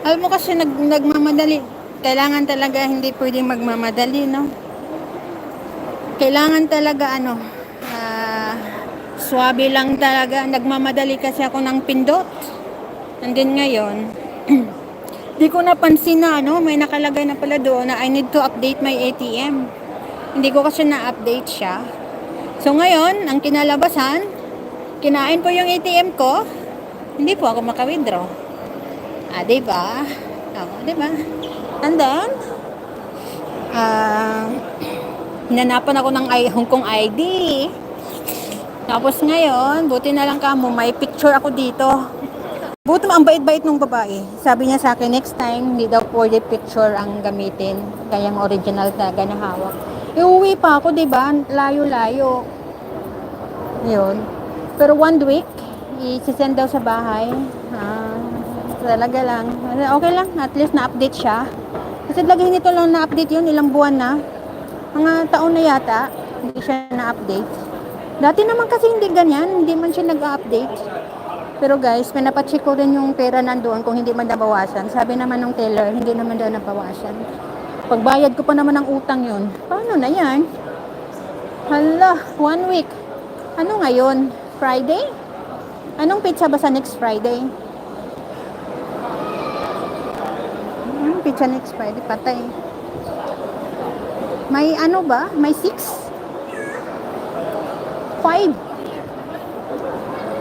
Alam mo kasi nagmamadali. Kailangan talaga hindi pwedeng magmamadali, no? Kailangan talaga ah, swabe lang talaga. Nagmamadali kasi ako ng pindot. And then ngayon, di ko napansin na may nakalagay na pala doon na I need to update my ATM. Hindi ko kasi na-update siya. So ngayon, ang kinalabasan, kinain ko yung ATM ko, hindi po ako maka-withdraw. Diba? Diba? And then, ah, hinanapan ako ng Hong Kong ID. Tapos ngayon, buti na lang kamo, may picture ako dito. Buti ang bait-bait ng babae. Sabi niya sa akin, next time, hindi daw pwede picture ang gamitin. Kaya ang original talaga na hawak. Iuwi pa ako, diba? Layo-layo. Yun. Pero 1 week, i-send daw sa bahay. Talaga lang. Okay lang, at least na-update siya. Kasi lagi nito lang na-update yun, ilang buwan na. Mga taon na yata, hindi siya na-update. Dati naman kasi hindi ganyan, hindi man siya nag-update. Pero guys, pinapacheck ko rin yung pera nandoon kung hindi man nabawasan. Sabi naman ng teller, hindi naman daw nabawasan. Pagbayad ko pa naman ng utang yun. Paano na yan? Hala, 1 week. Ano ngayon? Friday? Anong pizza ba sa next Friday? Pizza next Friday? Patay. May ano ba? May 6? 5?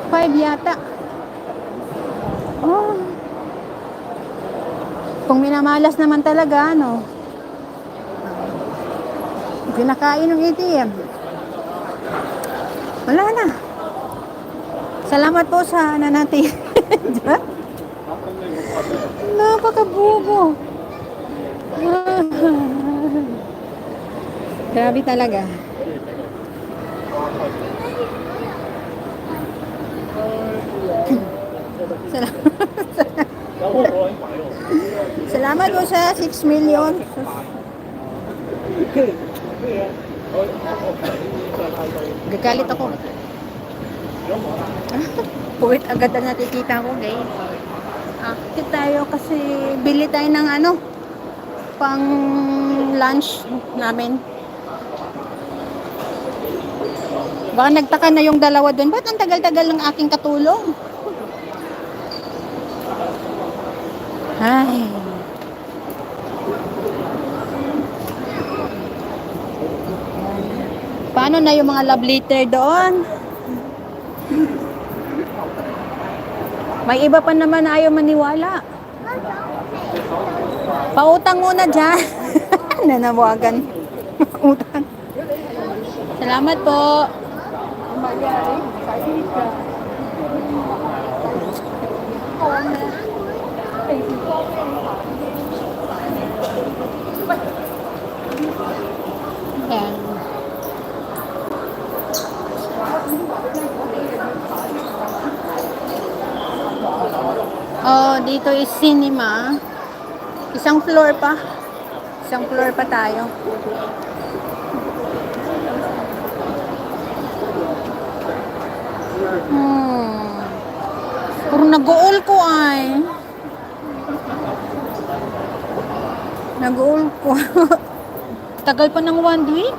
5 yata. Oh. Kung minamalas naman talaga, pinakain ng ATM. Wala na. Salamat po sa nanati. Napakabubo. Grabe talaga. Salamat po sa 6 million. Gagalit ako. Puwit agad ang nakikita ko, guys. Akit tayo kasi bili tayo ng pang lunch namin. Baka nagtaka na yung dalawa doon. Ba't ang tagal-tagal ng aking katulong? Ay. Paano na yung mga love letter doon? May iba pa naman na ayaw maniwala. Pautang muna dyan. Nanawagan. Utang. Salamat po. Ayan. Dito is cinema. Isang floor pa. Isang floor pa tayo. Puro nag-uol ko ay. Nag-uol ko. Tagal pa ng 1 week.